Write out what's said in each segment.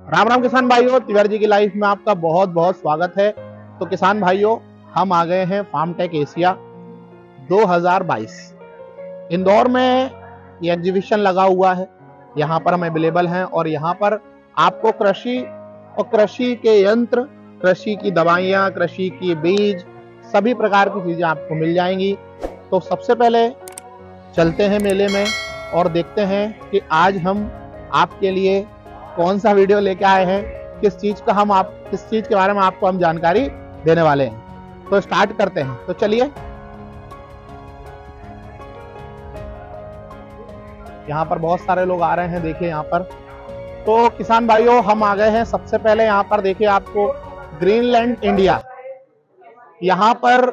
राम राम किसान भाइयों, तिवारी जी की लाइफ में आपका बहुत बहुत स्वागत है। तो किसान भाइयों, हम आ गए हैं फार्म टेक एशिया 2022 इंदौर में। ये एग्जीबिशन लगा हुआ है, यहाँ पर हम अवेलेबल हैं और यहाँ पर आपको कृषि और कृषि के यंत्र, कृषि की दवाइयाँ, कृषि की बीज, सभी प्रकार की चीजें आपको मिल जाएंगी। तो सबसे पहले चलते हैं मेले में और देखते हैं कि आज हम आपके लिए कौन सा वीडियो लेके आए हैं, किस चीज के बारे में आपको हम जानकारी देने वाले हैं। तो स्टार्ट करते हैं। तो चलिए, यहाँ पर बहुत सारे लोग आ रहे हैं, देखिए यहाँ पर। तो किसान भाइयों, हम आ गए हैं। सबसे पहले यहाँ पर देखिए आपको ग्रीनलैंड इंडिया, यहाँ पर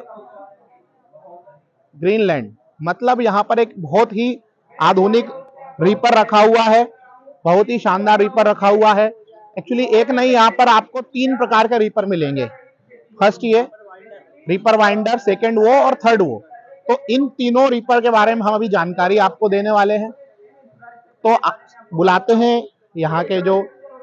ग्रीनलैंड मतलब यहाँ पर एक बहुत ही आधुनिक रीपर रखा हुआ है, बहुत ही शानदार रीपर रखा हुआ है। एक्चुअली एक नहीं, यहाँ पर आपको 3 प्रकार के रीपर मिलेंगे। फर्स्ट ये रीपर वाइंडर, सेकंड वो और थर्ड वो। तो इन तीनों रीपर के बारे में हम अभी जानकारी आपको देने वाले हैं। तो बुलाते हैं यहाँ के जो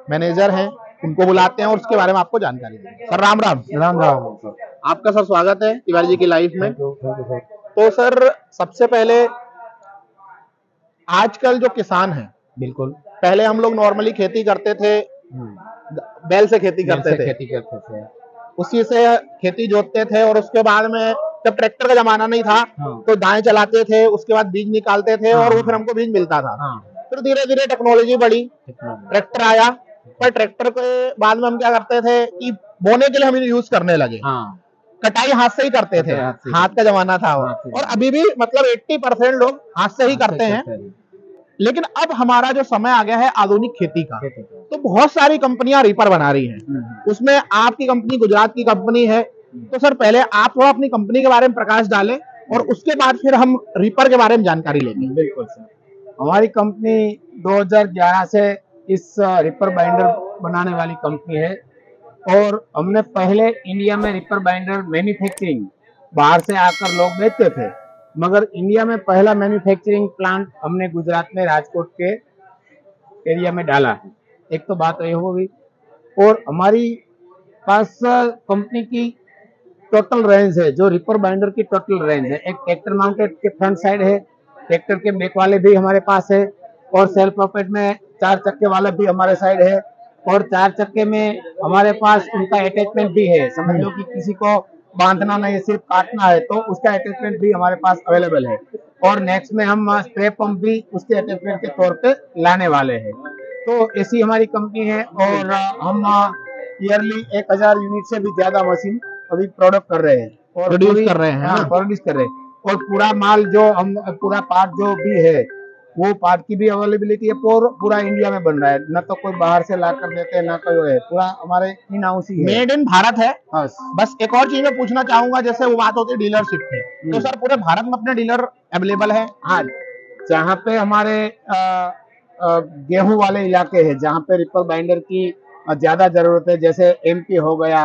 मैनेजर हैं, उनको बुलाते हैं और उसके बारे में आपको जानकारी देंगे। सर राम राम। राम राम सर। आपका सर स्वागत है तिवारी जी की लाइफ में। सर। तो सर सबसे पहले, आजकल जो किसान हैं, बिल्कुल, पहले हम लोग नॉर्मली खेती करते थे, बैल से खेती करते थे, उसी से खेती जोतते थे और उसके बाद में जब ट्रैक्टर का जमाना नहीं था तो दाएं चलाते थे, उसके बाद बीज निकालते थे और वो फिर हमको बीज मिलता था। फिर धीरे धीरे टेक्नोलॉजी बढ़ी, ट्रैक्टर आया, पर ट्रैक्टर के बाद में हम क्या करते थे कि बोने के लिए हम यूज करने लगे। कटाई हाथ से ही करते थे, हाथ का जमाना था और अभी भी मतलब 80% लोग हाथ से ही करते हैं। लेकिन अब हमारा जो समय आ गया है आधुनिक खेती का, तो बहुत सारी कंपनियां रीपर बना रही हैं। उसमें आपकी कंपनी गुजरात की कंपनी है। तो सर पहले आप थोड़ा अपनी कंपनी के बारे में प्रकाश डालें और उसके बाद फिर हम रीपर के बारे में जानकारी लेंगे। बिल्कुल सर। हमारी कंपनी 2011 से इस रीपर बाइंडर बनाने वाली कंपनी है और हमने पहले इंडिया में रीपर बाइंडर मैन्युफैक्चरिंग बाहर से आकर लोग बेचते थे, मगर इंडिया में पहला मैन्युफैक्चरिंग प्लांट हमने गुजरात में राजकोट के एरिया में डाला है। एक तो बात ये होगी, और हमारी पास कंपनी की टोटल रेंज है, जो रीपर बाइंडर की टोटल रेंज है। एक ट्रैक्टर माउंटेड के फ्रंट साइड है, ट्रैक्टर के बैक वाले भी हमारे पास है, और सेल्फ प्रोपेट में 4 चक्के वाला भी हमारे साइड है, और 4 चक्के में हमारे पास उनका अटैचमेंट भी है। समझ लो कि किसी को बांधना नहीं, सिर्फ काटना है, तो उसका अटैचमेंट भी हमारे पास अवेलेबल है। और नेक्स्ट में हम स्प्रे पंप भी उसके अटैचमेंट के तौर पे लाने वाले हैं। तो ऐसी हमारी कंपनी है और हम ईयरली 1000 यूनिट से भी ज्यादा मशीन अभी प्रोडक्ट कर रहे हैं और प्रोड्यूस कर रहे हैं। प्रोड्यूस कर रहे हैं। और पूरा माल जो हम पूरा पार्ट जो भी है, वो पार्ट की भी अवेलेबिलिटी है, पूरा इंडिया में बन रहा है। न तो कोई बाहर से ला कर देते हैं, ना कोई है, पूरा हमारे इन हाउस ही है, मेड इन भारत है। बस एक और चीज मैं पूछना चाहूंगा, जैसे वो बात होती है डीलरशिप की, तो सर पूरे भारत में अपने डीलर अवेलेबल है? हाँ, जहाँ पे हमारे गेहूं वाले इलाके हैं, जहाँ पे रिपर बाइंडर की ज्यादा जरूरत है, जैसे एमपी हो गया,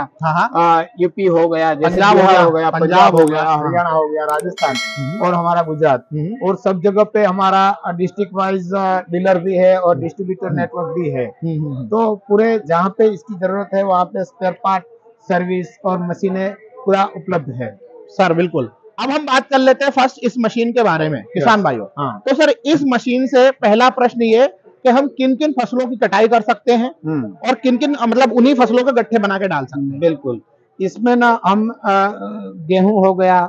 यूपी हो गया, जैसे बिहार हो गया, पंजाब हो गया, हरियाणा हो गया, राजस्थान और हमारा गुजरात, और सब जगह पे हमारा डिस्ट्रिक्ट वाइज डीलर भी है और डिस्ट्रीब्यूटर नेटवर्क भी है। तो पूरे जहाँ पे इसकी जरूरत है वहाँ पे स्पेयर पार्ट, सर्विस और मशीनें पूरा उपलब्ध है। सर बिल्कुल। अब हम बात कर लेते हैं फर्स्ट इस मशीन के बारे में किसान भाइयों। तो सर इस मशीन से पहला प्रश्न ये कि हम किन किन फसलों की कटाई कर सकते हैं और किन किन मतलब उन्हीं फसलों के गट्ठे बना के डाल सकते हैं? बिल्कुल, इसमें ना हम गेहूं हो गया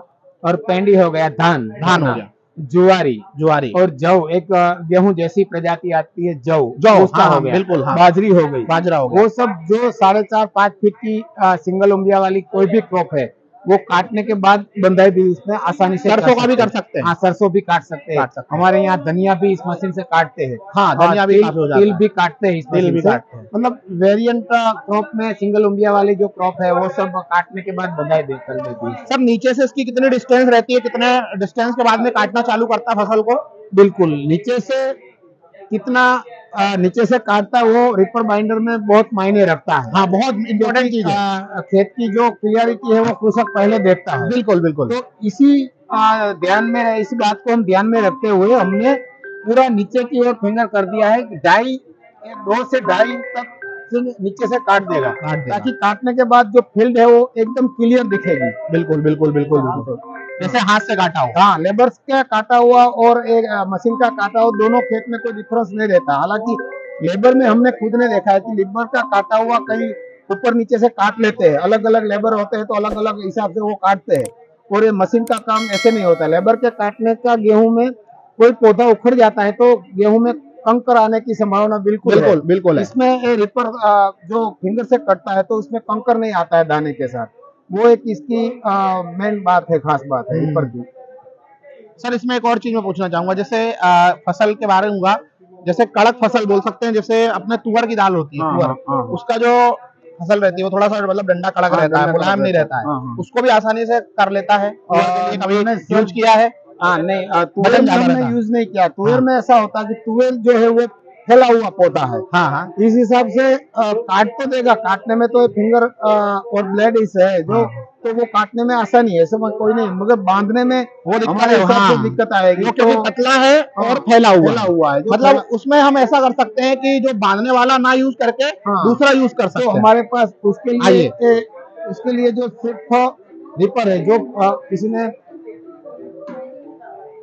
और पेंडी हो गया, धान हो गया, जुआरी और जौ, एक गेहूं जैसी प्रजाति आती है जौ, उसका हो गया, बिल्कुल। बाजरा हो गई, वो सब जो 4.5-5 फीट की सिंगल उंबिया वाली कोई भी क्रॉप है, वो काटने के बाद बंधाई भी इसमें आसानी से सरसों का भी कर सकते हैं। हाँ, सरसों भी काट सकते हैं। हमारे यहाँ धनिया भी इस मशीन से काटते हैं। हाँ, धनिया भी काफी हो जाता है। तिल भी काटते हैं इस मशीन से। मतलब वेरिएंट क्रॉप में सिंगल उंबिया वाली जो क्रॉप है वो सब काटने के बाद बंधाई कर देती है। सब नीचे से इसकी कितनी डिस्टेंस रहती है, कितने डिस्टेंस के बाद में काटना चालू करता है फसल को? बिल्कुल, नीचे से कितना नीचे से काटता है वो रीपर बाइंडर में बहुत मायने रखता है। हाँ, बहुत इंपॉर्टेंट चीज है। खेत की जो क्लियरिटी है वो कृषक पहले देखता है। बिल्कुल बिल्कुल। तो इसी बात को हम ध्यान में रखते हुए हमने पूरा नीचे की ओर फिंगर कर दिया है कि 2 से 2.5 इंच तक नीचे से काट देगा ताकि काटने के बाद जो फील्ड है वो एकदम क्लियर दिखेगी। बिल्कुल बिल्कुल बिल्कुल बिल्कुल, जैसे हाथ से काटा हो। हाँ, लेबर्स का काटा हुआ और एक मशीन का काटा हुआ दोनों खेत में कोई डिफरेंस नहीं रहता। हालांकि लेबर में हमने खुद ने देखा है कि लेबर का काटा हुआ कहीं ऊपर नीचे से काट लेते हैं, अलग अलग लेबर होते हैं तो अलग अलग हिसाब से वो काटते हैं, और ये मशीन का काम ऐसे नहीं होता। लेबर के काटने का गेहूं में कोई पौधा उखड़ जाता है तो गेहूं में कंकर आने की संभावना बिल्कुल बिल्कुल है। इसमें रिपर जो फिंगर से कटता है तो उसमें कंकर नहीं आता है दाने के साथ, वो एक इसकी मेन बात है, खास बात है रिपर की। सर इसमें एक और चीज मैं पूछना चाहूंगा, जैसे फसल के बारे में हुआ, जैसे कड़क फसल बोल सकते हैं, जैसे अपने तुअर की दाल होती है, तुअर, उसका जो फसल रहती है वो थोड़ा सा मतलब डंडा कड़क रहता है, मुलायम नहीं रहता है, उसको भी आसानी से कर लेता है। कभी यूज किया है? नहीं, तुअर में हमने यूज नहीं किया। तुअर में ऐसा होता है कि तुअर जो है वो फैला हुआ पौधा है। हाँ, इस हिसाब से काट तो देगा, काटने में तो फिंगर और ब्लेड इस है जो, तो वो काटने में आसानी है, समझ कोई नहीं, मगर बांधने में वो हमारे हिसाब से दिक्कत आएगी क्योंकि पतला है और फैला हुआ है। मतलब उसमें हम ऐसा कर सकते हैं कि जो बांधने वाला ना यूज करके दूसरा यूज कर सकते हैं। तो हमारे पास उसके लिए जो सिर्फ रिपर है, जो किसी ने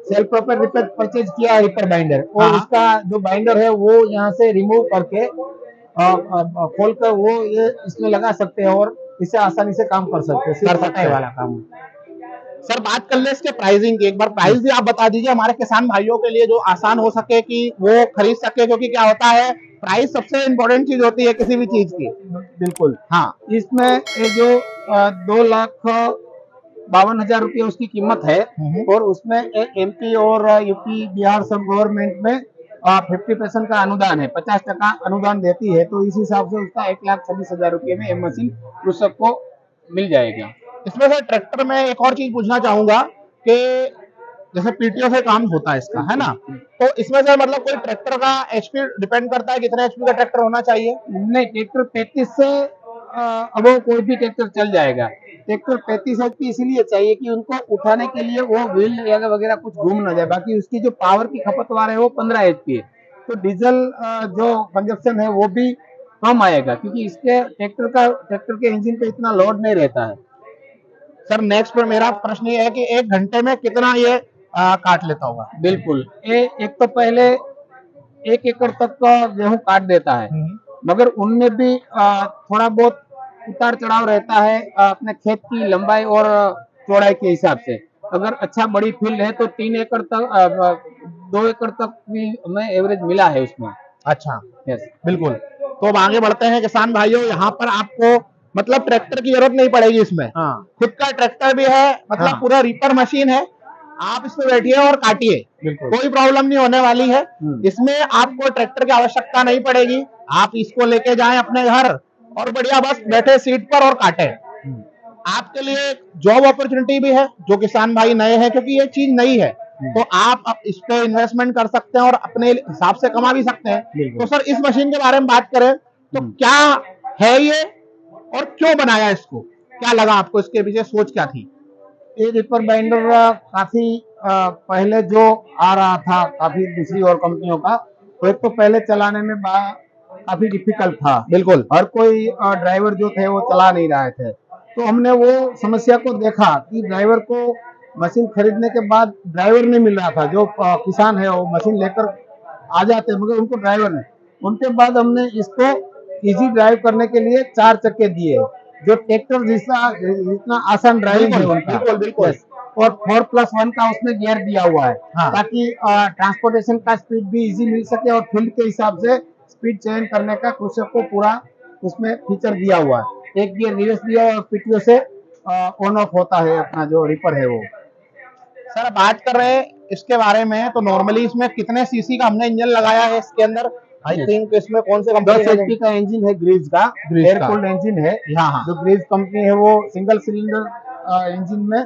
सेल्फ प्रोपेड रिपर परचेज किया है, रिपर बाइंडर, और उसका जो बाइंडर है वो यहाँ से रिमूव करके खोल कर वो ये इसमें लगा सकते हैं और इससे आसानी से काम कर सकते हैं, वाला काम। सर बात कर ले इसके प्राइसिंग की, एक बार प्राइस भी आप बता दीजिए हमारे किसान भाइयों के लिए, जो आसान हो सके कि वो खरीद सके, क्योंकि क्या होता है प्राइस सबसे इम्पोर्टेंट चीज होती है किसी भी चीज की। बिल्कुल, हाँ। इसमें ये जो 2,52,000 रुपये उसकी कीमत है, और उसमें एमपी और यूपी बिहार सब गवर्नमेंट में 50% का अनुदान है, 50% अनुदान देती है, तो इस हिसाब से उसका 1,26,000 रुपये में ये मशीन कृषक को मिल जाएगा। इसमें सर ट्रैक्टर में एक और चीज पूछना चाहूंगा कि जैसे पीटीओ से काम होता है इसका, है ना, तो इसमें से मतलब कोई ट्रैक्टर का एचपी डिपेंड करता है कितने एचपी का ट्रैक्टर होना चाहिए? नहीं, ट्रैक्टर 35 से अब कोई भी ट्रैक्टर चल जाएगा। ट्रैक्टर 35 एचपी इसलिए चाहिए कि उनको उठाने के लिए वो व्हील वगैरह कुछ घूम ना जाए, बाकी उसकी जो पावर की खपतवार है वो 15 एचपी है, तो डीजल जो कंजप्शन है वो भी कम आएगा, क्योंकि इसके ट्रैक्टर के इंजन पे इतना लोड नहीं रहता है। सर नेक्स्ट पर मेरा प्रश्न ये है कि 1 घंटे में कितना ये काट लेता होगा? बिल्कुल, एक तो पहले 1 एकड़ तक का गेहूं काट देता है, मगर उनमें भी थोड़ा बहुत उतार चढ़ाव रहता है अपने खेत की लंबाई और चौड़ाई के हिसाब से। अगर अच्छा बड़ी फील्ड है तो 3 एकड़ तक 2 एकड़ तक भी हमें एवरेज मिला है उसमें। अच्छा, यस, बिल्कुल। तो अब आगे बढ़ते हैं किसान भाइयों, यहाँ पर आपको मतलब ट्रैक्टर की जरूरत नहीं पड़ेगी इसमें। खुद का ट्रैक्टर भी है, मतलब पूरा रीपर मशीन है, आप इसमें बैठिए और काटिए, कोई प्रॉब्लम नहीं होने वाली है। इसमें आपको ट्रैक्टर की आवश्यकता नहीं पड़ेगी, आप इसको लेके जाएं अपने घर और बढ़िया बस बैठे सीट पर और काटे। आपके लिए जॉब अपॉर्चुनिटी भी है, जो किसान भाई नए हैं, क्योंकि ये चीज नई है, तो आप इस पे इन्वेस्टमेंट कर सकते हैं और अपने हिसाब से कमा भी सकते हैं। तो सर इस मशीन के बारे में बात करें तो क्या है ये और क्यों बनाया इसको, क्या लगा आपको, इसके पीछे सोच क्या थी? ये रिपर बाइंडर काफी पहले जो आ रहा था काफी दूसरी और कंपनियों का, तो एक तो पहले चलाने में काफी डिफिकल्ट था। बिल्कुल, हर कोई ड्राइवर जो थे वो चला नहीं रहे थे, तो हमने वो समस्या को देखा कि ड्राइवर को मशीन खरीदने के बाद ड्राइवर नहीं मिल रहा था। जो किसान है वो मशीन लेकर आ जाते मगर उनको ड्राइवर नहीं। उनके बाद हमने इसको इजी ड्राइव करने के लिए 4 चक्के दिए, जो ट्रैक्टर जितना आसान ड्राइविंग है उनका। बिल्कुल, और 4+1 का उसमें गियर दिया हुआ है, ताकि ट्रांसपोर्टेशन का स्पीड भी इजी मिल सके और फील्ड के हिसाब से स्पीड चयन करने का कृषक को पूरा उसमें फीचर दिया हुआ है। एक गियर रिवर्स दिया और पीटीओ से ऑन ऑफ होता है अपना जो रिपर है वो। सर बात कर रहे हैं इसके बारे में, तो नॉर्मली इसमें कितने सीसी का हमने इंजन लगाया है इसके अंदर? आई थिंक इसमें कौन से कंपनी 10 HP का इंजन है, ग्रीज का एयर कूल्ड इंजन है। जो ग्रीज कंपनी है वो सिंगल सिलेंडर इंजन में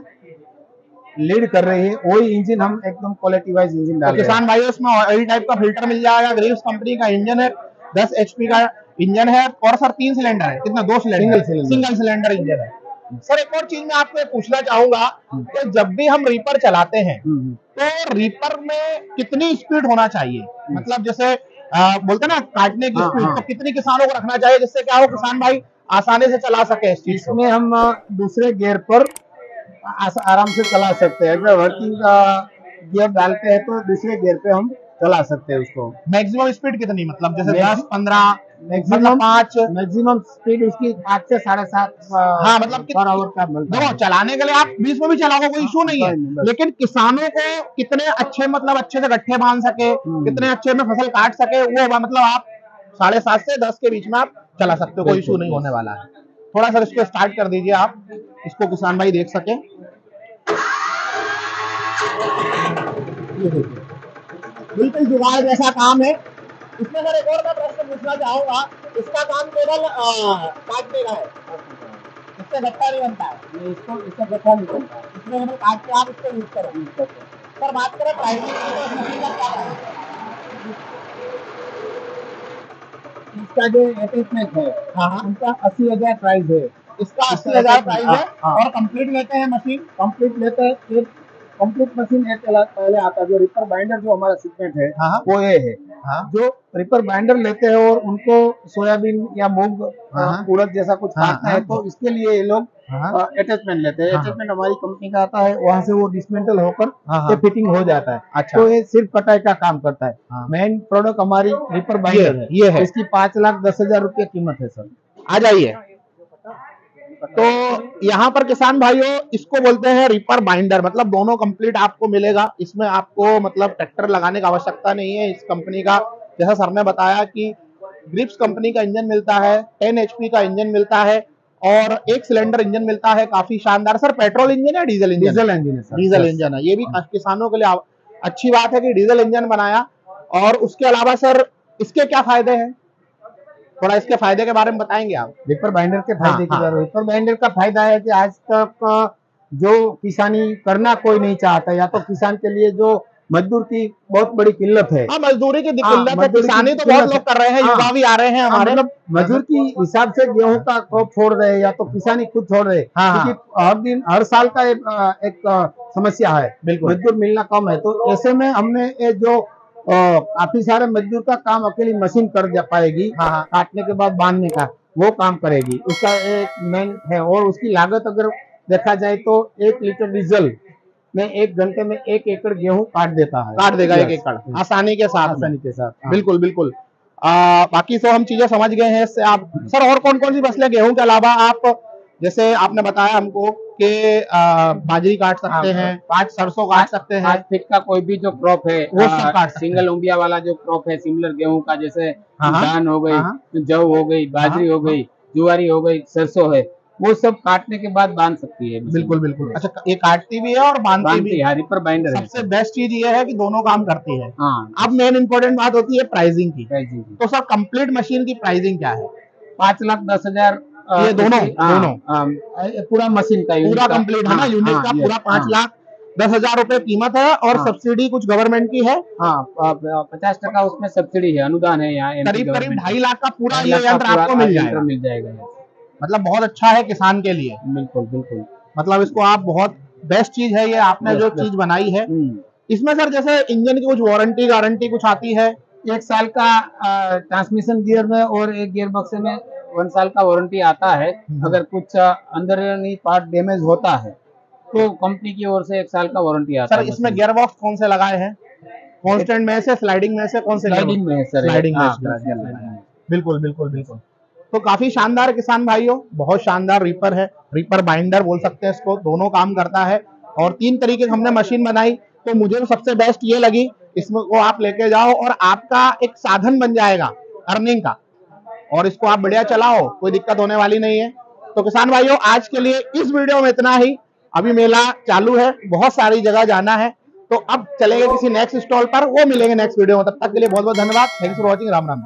लीड कर रही है, वही इंजन हम एकदम क्वालिटी वाइज इंजन डाल रहे हैं। किसान भाइयों इसमें ऑयल टाइप का फिल्टर मिल जाएगा, ग्रीव्स कंपनी का इंजन है, 10 HP का इंजन है, और सर 3 सिलेंडर है, कितना 2 सिलेंडर, सिंगल सिलेंडर इंजन है। सर एक और चीज मैं आपको पूछना चाहूंगा कि जब भी हम रीपर चलाते हैं तो रीपर में कितनी स्पीड होना चाहिए? मतलब जैसे बोलते ना काटने की स्पीड, तो कितनी किसानों को रखना चाहिए जिससे क्या हो किसान भाई आसानी से चला सके इस चीज को? इसमें हम दूसरे गियर पर आराम से चला सकते हैं। अगर वर्किंग गियर डालते हैं तो दूसरे गियर पे हम चला सकते हैं उसको। मैक्सिमम स्पीड कितनी, मतलब जैसे 10, 15, मैक्सिमम 5? मैक्सिमम स्पीड उसकी 8 से 7.5 हाँ, मतलब पर आवर का मिलता है। चलाने के लिए आप 20 में भी चलाओगे कोई इशू नहीं है, लेकिन किसानों को कितने अच्छे, मतलब अच्छे से गट्ठे बांध सके, कितने अच्छे में फसल काट सके, वो मतलब आप 7.5 से 10 के बीच में आप चला सकते हो, कोई इशू नहीं होने वाला है। थोड़ा सा इसको स्टार्ट कर दीजिए आप, इसको किसान भाई देख सके। बिल्कुल जुगाड़ जैसा काम है। इसमें सर एक और मैं प्रश्न पूछना चाहूंगा, इसका काम केवल काटने का है, इससे गट्ठा नहीं बनता है? नहीं, इससे गट्ठा नहीं बनता है, इसमें केवल काट के आप इसको यूज करो। सर बात करें प्राइसिंग की, तो इस मशीन का क्या प्राइस है? इसका जो अटैचमेंट है उनका 80,000 प्राइस है। इसका 80,000 प्राइस है। और कंप्लीट लेते हैं मशीन? कंप्लीट लेते हैं, एक कंप्लीट मशीन एक पहले आता है। जो रिपर बाइंडर जो हमारा सीक्वेंट है वो ये है। जो रिपर बाइंडर लेते हैं और उनको सोयाबीन या मूंग उड़द जैसा कुछ काटना है तो इसके लिए ये लोग अटैचमेंट लेते हैं। अटैचमेंट हमारी कंपनी का आता है, वहाँ से वो डिसमेंटल होकर ये फिटिंग हो जाता है। अच्छा। तो ये सिर्फ कटाई का काम करता है। मेन प्रोडक्ट हमारी रिपर बाइंडर है, ये है। इसकी 5,10,000 रुपये कीमत है सर। आ जाइए। तो यहाँ पर किसान भाइयों इसको बोलते हैं रिपर बाइंडर, मतलब दोनों कंप्लीट आपको मिलेगा। इसमें आपको मतलब ट्रैक्टर लगाने की आवश्यकता नहीं है। इस कंपनी का, जैसा सर ने बताया कि ग्रिप्स कंपनी का इंजन मिलता है, 10 HP का इंजन मिलता है और 1 सिलेंडर इंजन मिलता है, काफी शानदार। सर पेट्रोल इंजन है डीजल इंजन? डीजल इंजन है सर। डीजल इंजन है। ये भी किसानों के लिए अच्छी बात है कि डीजल इंजन बनाया। और उसके अलावा सर इसके क्या फायदे हैं, थोड़ा इसके फायदे के बारे में बताएंगे आप? रिपर बाइंडर के फायदे के बारे में। रिपर बाइंडर का फायदा है कि आज तक जो किसानी करना कोई नहीं चाहता, या तो किसान के लिए जो मजदूर की बहुत बड़ी किल्लत है। मजदूरी की किल्लत है, किसानी तो बहुत लोग कर रहे हैं, युवा भी आ रहे हैं हमारे। मतलब मजदूर की हिसाब से गेहूं का क्रॉप छोड़ रहे हैं या तो किसानी खुद छोड़ रहे हैं, क्योंकि हर साल का एक समस्या है, मजदूर मिलना कम है। तो ऐसे में हमने जो काफी सारे मजदूर का काम अकेली मशीन कर पाएगी, काटने के बाद बांधने का वो काम करेगी, उसका एक मेन है। और उसकी लागत अगर देखा जाए तो 1 लीटर डीजल में 1 घंटे में 1 एकड़ गेहूं काट देता है, काट देगा 1 एकड़ आसानी के साथ। बिल्कुल बिल्कुल। बाकी तो हम चीजें समझ गए हैं इससे। आप सर और कौन कौन सी फसलें गेहूं के अलावा आप, जैसे आपने बताया हमको कि बाजरी काट सकते हैं, सरसों काट सकते हैं, 5 फीट का कोई भी जो क्रॉप है वो सब काट सकते हैं। सिंगल उंबिया वाला जो क्रॉप है, सिमिलर गेहूं का, जैसे धान हो गई, जौ हो गई, बाजरी हो गई, जुआरी हो गई, सरसों है, वो सब काटने के बाद बांध सकती है। बिल्कुल बिल्कुल। अच्छा, ये काटती भी है और बांधती भी है। रिपर बाइंडर सबसे बेस्ट चीज ये है कि दोनों काम करती है। अब मेन इंपॉर्टेंट बात होती है प्राइसिंग की। तो सर कंप्लीट मशीन की प्राइसिंग क्या है? 5,10,000 ये दोनों पूरा मशीन का, पूरा कंप्लीट है ना, यूनिट का पूरा 5,10,000 रुपए कीमत है। और सब्सिडी कुछ गवर्नमेंट की है? 50% उसमें सब्सिडी है, अनुदान है। यहाँ करीब 2.5 लाख का पूरा ये यंत्र आपको मिल जाएगा। मतलब बहुत अच्छा है किसान के लिए। बिल्कुल बिल्कुल। मतलब इसको आप बहुत बेस्ट चीज है ये आपने जो चीज बनाई है। इसमें सर जैसे इंजन की कुछ वारंटी गारंटी कुछ आती है? 1 साल का ट्रांसमिशन गियर में और एक गियर बक्स में 1 साल का वारंटी आता है। अगर कुछ अंदरूनी पार्ट डैमेज होता है तो कंपनी की ओर से 1 साल का वारंटी आता है। सर इसमें गियर बॉक्स कौन से लगाए हैं? कांस्टेंट में से, स्लाइडिंग में से, कौन से? स्लाइडिंग में सर। स्लाइडिंग में। बिल्कुल बिल्कुल बिल्कुल। तो काफी शानदार किसान भाइयों, बहुत शानदार रिपर है, रिपर बाइंडर बोल सकते हैं इसको। दोनों काम करता है और 3 तरीके की हमने मशीन बनाई। तो मुझे तो सबसे बेस्ट ये लगी, इसमें को आप लेके जाओ और आपका एक साधन बन जाएगा अर्निंग का, और इसको आप बढ़िया चलाओ, कोई दिक्कत होने वाली नहीं है। तो किसान भाइयों आज के लिए इस वीडियो में इतना ही। अभी मेला चालू है, बहुत सारी जगह जाना है, तो अब चलेंगे किसी नेक्स्ट स्टॉल पर, वो मिलेंगे नेक्स्ट वीडियो में। तब तक के लिए बहुत बहुत धन्यवाद। Thanks for watching. Ram Ram.